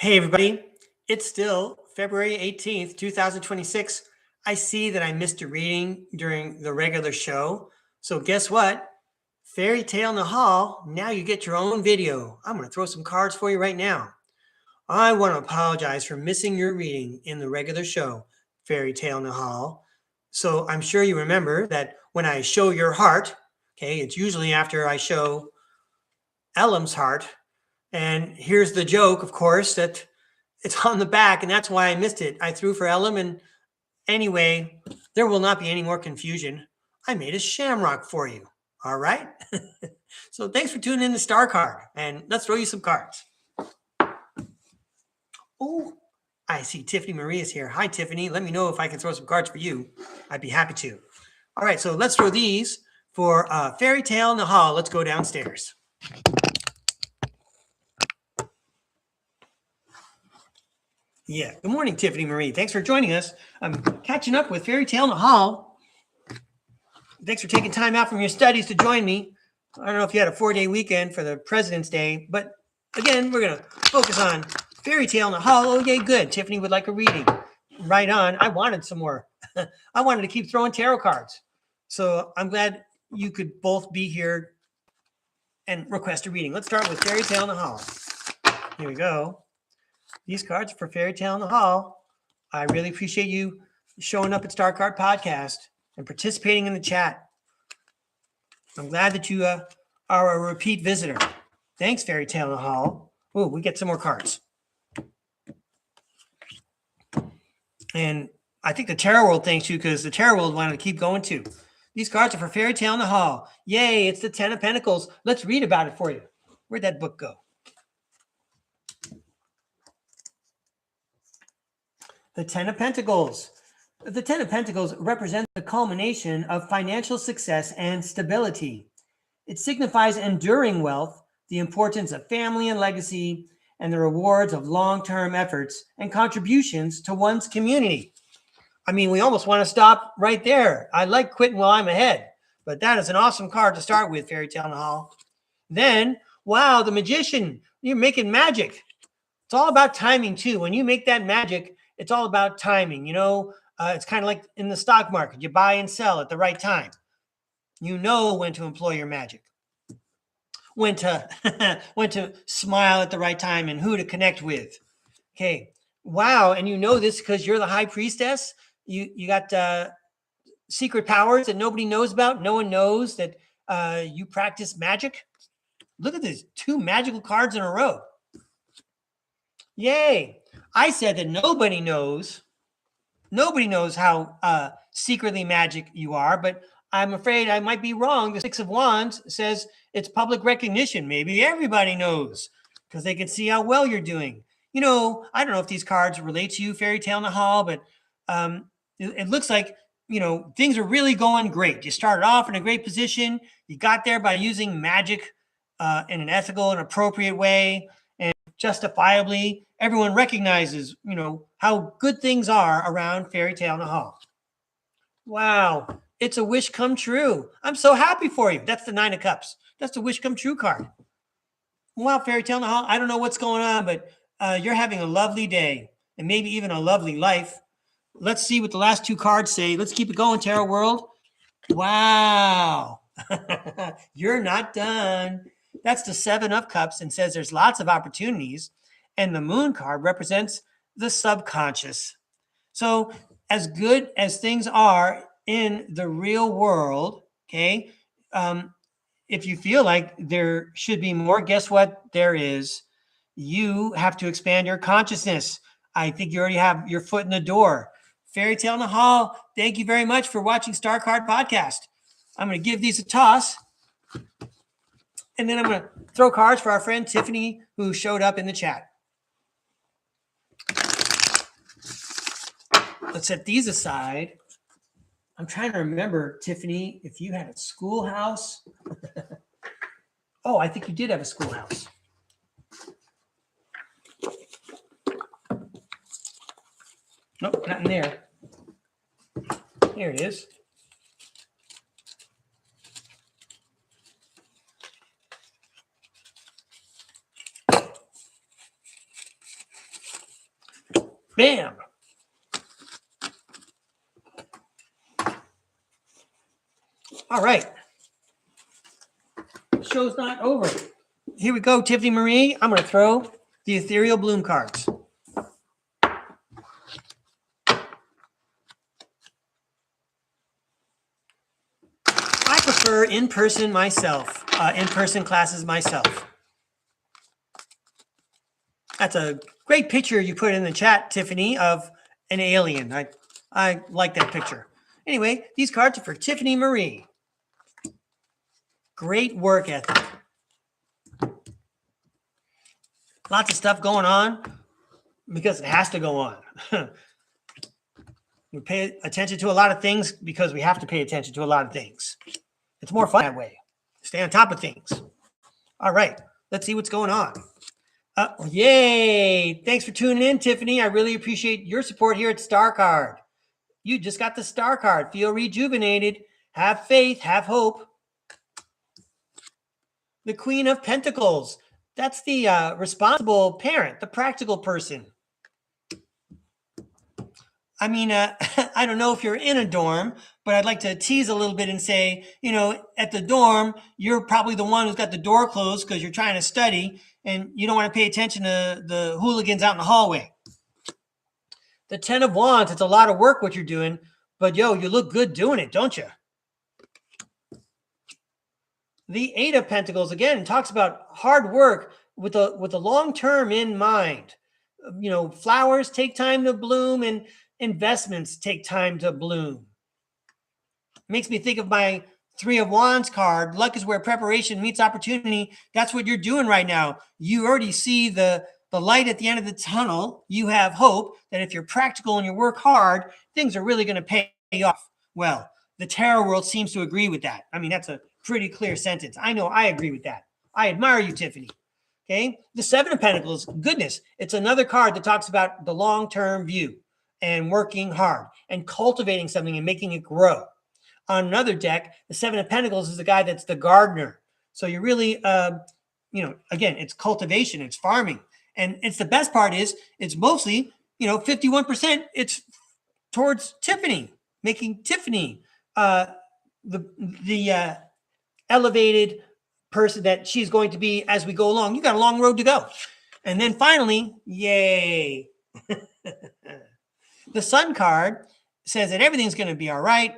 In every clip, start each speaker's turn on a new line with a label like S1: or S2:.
S1: Hey, everybody. It's still February 18th, 2026. I see that I missed a reading during the regular show. So, guess what? Fairy Tale Nihal, now you get your own video. I'm going to throw some cards for you right now. I want to apologize for missing your reading in the regular show, Fairy Tale Nihal. So, I'm sure you remember that when I show your heart, okay, it's usually after I show Elam's heart. And here's the joke, of course, that it's on the back, and that's why I missed it. I threw for Elam, and anyway, there will not be any more confusion. I made a shamrock for you. All right? So thanks for tuning in to STARCARD, and let's throw you some cards. Oh, I see Tiffany Marie is here. Hi, Tiffany. Let me know if I can throw some cards for you. I'd be happy to. All right, so let's throw these for Fairy Tale Nihal. Let's go downstairs. Yeah. Good morning, Tiffany Marie. Thanks for joining us. I'm catching up with Fairy Tale Nihal. Thanks for taking time out from your studies to join me. I don't know if you had a 4-day weekend for the President's Day, but again, we're going to focus on Fairy Tale Nihal. Oh, yay, good. Tiffany would like a reading. Right on. I wanted some more. I wanted to keep throwing tarot cards. So I'm glad you could both be here and request a reading. Let's start with Fairy Tale Nihal. Here we go. These cards are for Fairy Tale Nihal. I really appreciate you showing up at StarCard Podcast and participating in the chat. I'm glad that you are a repeat visitor. Thanks, Fairy Tale Nihal. Oh, we get some more cards. And I think the Tarot World thanks you because the Tarot World wanted to keep going too. These cards are for Fairy Tale Nihal. Yay, it's the Ten of Pentacles. Let's read about it for you. Where'd that book go? The Ten of Pentacles. The Ten of Pentacles represents the culmination of financial success and stability. It signifies enduring wealth, the importance of family and legacy, and the rewards of long-term efforts and contributions to one's community. I mean, we almost want to stop right there. I like quitting while I'm ahead, but that is an awesome card to start with, Fairy Tale Nihal. Then, wow, the Magician. You're making magic. It's all about timing, too. When you make that magic, it's all about timing. You know, it's kind of like in the stock market. You buy and sell at the right time. You know when to employ your magic, when to smile at the right time, and who to connect with. Okay, wow, and you know this because you're the High Priestess. You got secret powers that nobody knows about. No one knows that you practice magic. Look at these 2 magical cards in a row. Yay! I said that nobody knows how secretly magic you are, but I'm afraid I might be wrong. The 6 of Wands says it's public recognition. Maybe everybody knows because they can see how well you're doing. You know, I don't know if these cards relate to you, Fairy Tale Nihal, but it looks like, you know, things are really going great. You started off in a great position. You got there by using magic in an ethical and appropriate way. And justifiably, everyone recognizes, you know, how good things are around Fairy Tale Nihal. Wow, it's a wish come true. I'm so happy for you. That's the 9 of Cups. That's the wish come true card. Wow, Fairy Tale Nihal, I don't know what's going on, but you're having a lovely day and maybe even a lovely life. Let's see what the last 2 cards say. Let's keep it going, Tarot World. Wow, you're not done. That's the 7 of Cups and says there's lots of opportunities. And the Moon card represents the subconscious. So as good as things are in the real world, okay, if you feel like there should be more, guess what? There is. You have to expand your consciousness. I think you already have your foot in the door. Fairy Tale Nihal, thank you very much for watching StarCard Podcast. I'm going to give these a toss. And then I'm going to throw cards for our friend Tiffany, who showed up in the chat. Let's set these aside. I'm trying to remember, Tiffany, if you had a schoolhouse. Oh, I think you did have a schoolhouse. Nope, not in there. Here it is. Bam. All right. Show's not over. Here we go, Tiffany Marie. I'm going to throw the Ethereal Bloom cards. I prefer in-person myself, in-person classes myself. That's a great picture you put in the chat, Tiffany, of an alien. I like that picture. Anyway, these cards are for Tiffany Marie. Great work ethic. Lots of stuff going on because it has to go on. We pay attention to a lot of things because we have to pay attention to a lot of things. It's more fun that way. Stay on top of things. All right, let's see what's going on. Yay! Thanks for tuning in, Tiffany. I really appreciate your support here at STARCARD. You just got the STARCARD. Feel rejuvenated. Have faith. Have hope. The Queen of Pentacles. That's the responsible parent, the practical person. I mean, I don't know if you're in a dorm, but I'd like to tease a little bit and say, you know, at the dorm, you're probably the one who's got the door closed because you're trying to study and you don't want to pay attention to the hooligans out in the hallway. The 10 of Wands, it's a lot of work what you're doing, but yo, you look good doing it, don't you? The 8 of Pentacles, again, talks about hard work with a long term in mind. You know, flowers take time to bloom and investments take time to bloom. Makes me think of my 3 of Wands card. Luck is where preparation meets opportunity. That's what you're doing right now. You already see the light at the end of the tunnel. You have hope that if you're practical and you work hard, things are really going to pay off. Well, the tarot world seems to agree with that. I mean, that's a pretty clear sentence. I know I agree with that. I admire you, Tiffany. Okay. The 7 of Pentacles, goodness, it's another card that talks about the long-term view and working hard and cultivating something and making it grow. On another deck, the 7 of Pentacles is the guy that's the gardener. So you're really, you know, again, it's cultivation, it's farming. And it's the best part is it's mostly, you know, 51%, it's towards Tiffany, making Tiffany the elevated person that she's going to be as we go along. You got a long road to go. And then finally, yay. The Sun card says that everything's going to be all right.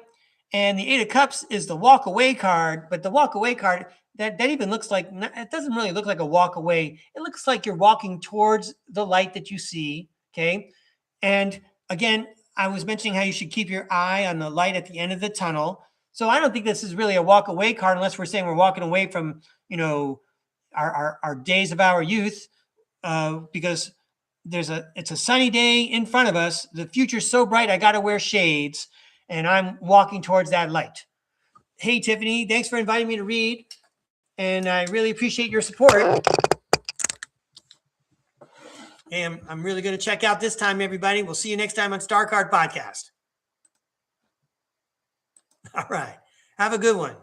S1: And the 8 of Cups is the walk away card. But the walk away card, that even looks like, it doesn't really look like a walk away. It looks like you're walking towards the light that you see. Okay. And again, I was mentioning how you should keep your eye on the light at the end of the tunnel. So I don't think this is really a walk away card unless we're saying we're walking away from, you know, our days of our youth, because it's a sunny day in front of us. The future's so bright, I got to wear shades and I'm walking towards that light. Hey, Tiffany, thanks for inviting me to read. And I really appreciate your support. And I'm really going to check out this time, everybody. We'll see you next time on STARCARD Podcast. All right. Have a good one.